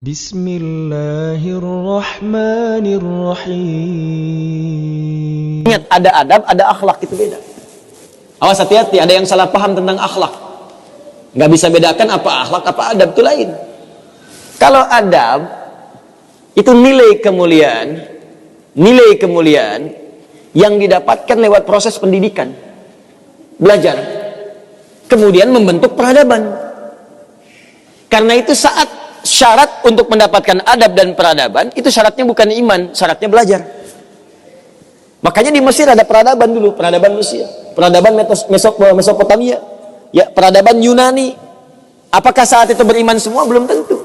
Bismillahirrahmanirrahim. Ingat, ada adab, ada akhlak, itu beda. Awas, hati-hati, ada yang salah paham tentang akhlak. Nggak bisa bedakan apa akhlak, apa adab, itu lain. Kalau adab, itu nilai kemuliaan yang didapatkan lewat proses pendidikan. Belajar. Kemudian membentuk peradaban. Karena itu saat syarat untuk mendapatkan adab dan peradaban, itu syaratnya bukan iman, syaratnya belajar. Makanya di Mesir ada peradaban dulu, peradaban Mesir, peradaban Mesopotamia, ya, peradaban Yunani. Apakah saat itu beriman semua? Belum tentu.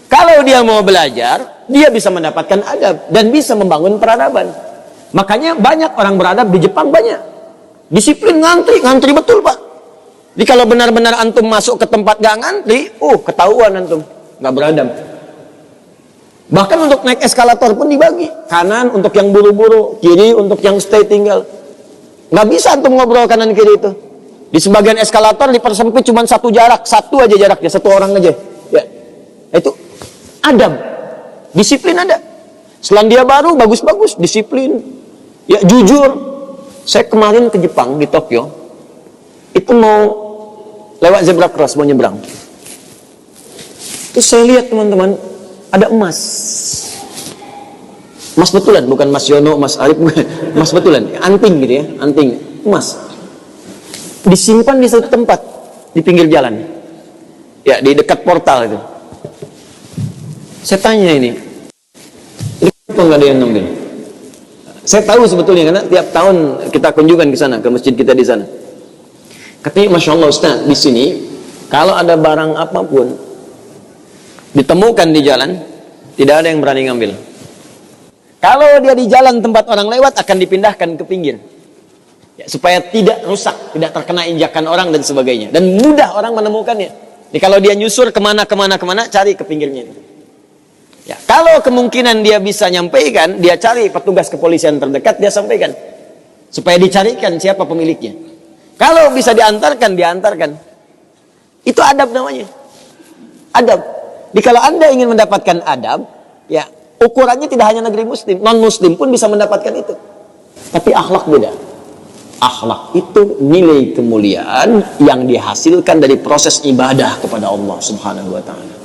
Kalau dia mau belajar, dia bisa mendapatkan adab dan bisa membangun peradaban. Makanya banyak orang beradab di Jepang, banyak. Disiplin, ngantri betul, Pak. Jadi kalau benar-benar antum masuk ke tempat gak ngantri, ketahuan antum nggak beradab. Bahkan untuk naik eskalator pun dibagi, kanan untuk yang buru-buru, kiri untuk yang stay tinggal. Nggak bisa antum ngobrol kanan kiri itu. Di sebagian eskalator dipersempit cuma satu aja jaraknya, satu orang aja. Ya, itu adab, disiplin ada. Selandia Baru bagus-bagus, disiplin, ya, jujur. Saya kemarin ke Jepang, di Tokyo, itu mau lewat zebra cross, mau nyebrang. Terus saya lihat, teman-teman, ada emas betulan, bukan Mas Yono, Mas Arif, emas betulan, anting gitu ya, anting emas, disimpan di satu tempat di pinggir jalan, ya, di dekat portal itu. Saya tanya ini kenapa nggak ada yang ngambil? Saya tahu sebetulnya karena tiap tahun kita kunjungan ke sana, ke masjid kita di sana. Katanya, Masya Allah Ustaz, di sini kalau ada barang apapun ditemukan di jalan, tidak ada yang berani ngambil. Kalau dia di jalan tempat orang lewat, akan dipindahkan ke pinggir, ya, supaya tidak rusak, tidak terkena injakan orang dan sebagainya, dan mudah orang menemukannya. Jadi kalau dia nyusur kemana, cari ke pinggirnya. Ya, kalau kemungkinan dia bisa nyampaikan, dia cari petugas kepolisian terdekat, dia sampaikan supaya dicarikan siapa pemiliknya. Kalau bisa diantarkan. Itu adab namanya, adab. Jadi kalau Anda ingin mendapatkan adab, ya, ukurannya tidak hanya negeri muslim, non-muslim pun bisa mendapatkan itu. Tapi akhlak beda. Akhlak itu nilai kemuliaan yang dihasilkan dari proses ibadah kepada Allah Subhanahu wa ta'ala.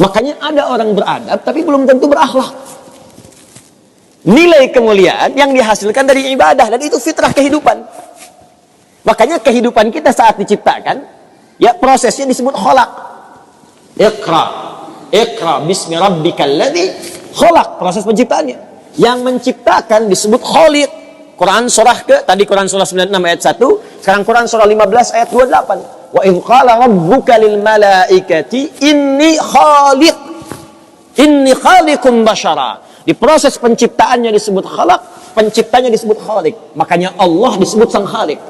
Makanya ada orang beradab tapi belum tentu berakhlak. Nilai kemuliaan yang dihasilkan dari ibadah, dan itu fitrah kehidupan. Makanya kehidupan kita saat diciptakan, ya, prosesnya disebut kholaq. Iqra bismi rabbikal ladzi khalaq, proses penciptaannya. Yang menciptakan disebut Khaliq. Quran surah Quran surah 96 ayat 1, sekarang Quran surah 15 ayat 28. Wa idz qala rabbuka lil malaikati inni khaliqun basyara. Di proses penciptaannya disebut khalaq, penciptanya disebut Khaliq. Makanya Allah disebut sang Khaliq.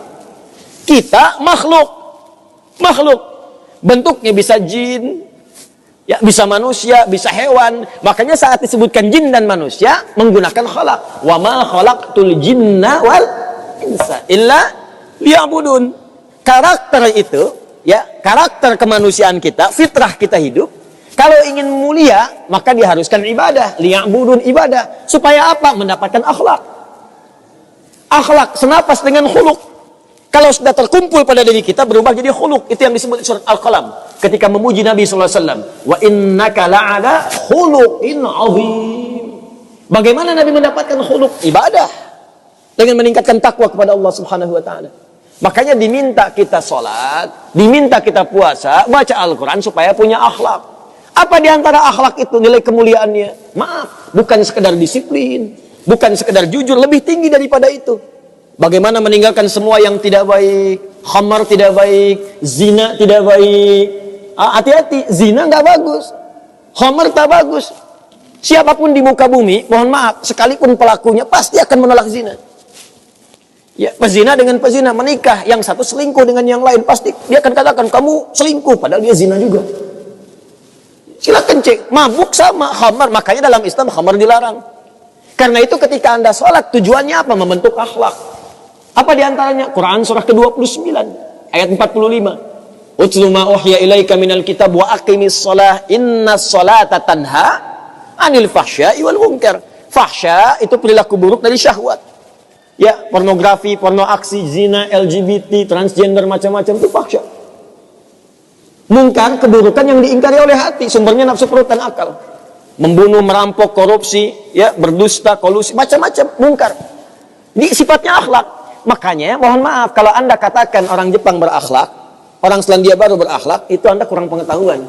Kita makhluk. Bentuknya bisa jin, ya, bisa manusia, bisa hewan. Makanya saat disebutkan jin dan manusia menggunakan khalaq. Wa ma khalaqtul jinna wal insa illa liya'budun. Karakter itu, ya, karakter kemanusiaan kita, fitrah kita hidup. Kalau ingin mulia, maka diharuskan ibadah, liya'budun, ibadah. Supaya apa? Mendapatkan akhlak. Akhlak senapas dengan khuluq. Kalau sudah terkumpul pada diri kita, berubah jadi khuluq. Itu yang disebut surat Al-Qalam ketika memuji Nabi SAW. Wa innaka la'ala khuluqin azim. Bagaimana Nabi mendapatkan khuluq? Ibadah, dengan meningkatkan takwa kepada Allah Subhanahu wa ta'ala. Makanya diminta kita sholat, diminta kita puasa, baca Al-Quran supaya punya akhlak. Apa diantara akhlak itu nilai kemuliaannya? Maaf, bukan sekedar disiplin, bukan sekedar jujur, lebih tinggi daripada itu. Bagaimana meninggalkan semua yang tidak baik, khamar tidak baik, zina tidak baik. Hati-hati, zina nggak bagus, khamar tak bagus. Siapapun di muka bumi, mohon maaf, sekalipun pelakunya pasti akan menolak zina. Ya, pezina dengan pezina menikah, yang satu selingkuh dengan yang lain, pasti dia akan katakan kamu selingkuh, padahal dia zina juga. Silakan cek, mabuk sama khamar, makanya dalam Islam khamar dilarang. Karena itu ketika Anda sholat, tujuannya apa? Membentuk akhlak. Apa diantaranya? Quran surah ke-29 ayat 45. Utlu ma uhya ilaika minal kitab wa aqimis shalah innas salata tanha anil fahsya'i wal munkar. Fahsya itu perilaku buruk dari syahwat. Ya, pornografi, porno aksi, zina, LGBT, transgender, macam-macam itu fahsya. Mungkar, keburukan yang diingkari oleh hati, sumbernya nafsu perut dan akal. Membunuh, merampok, korupsi, ya, berdusta, kolusi, macam-macam mungkar. Ini sifatnya akhlak. Makanya, mohon maaf kalau Anda katakan orang Jepang berakhlak, orang Selandia Baru berakhlak, itu Anda kurang pengetahuan.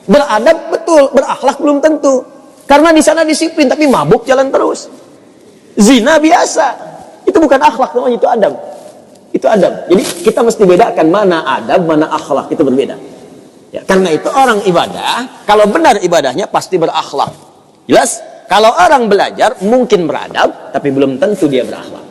Beradab betul, berakhlak belum tentu. Karena di sana disiplin, tapi mabuk jalan terus. Zina biasa. Itu bukan akhlak, namanya itu adab. Itu adab. Jadi kita mesti bedakan mana adab, mana akhlak, itu berbeda. Ya, karena itu orang ibadah, kalau benar ibadahnya pasti berakhlak. Jelas? Kalau orang belajar mungkin beradab, tapi belum tentu dia berakhlak.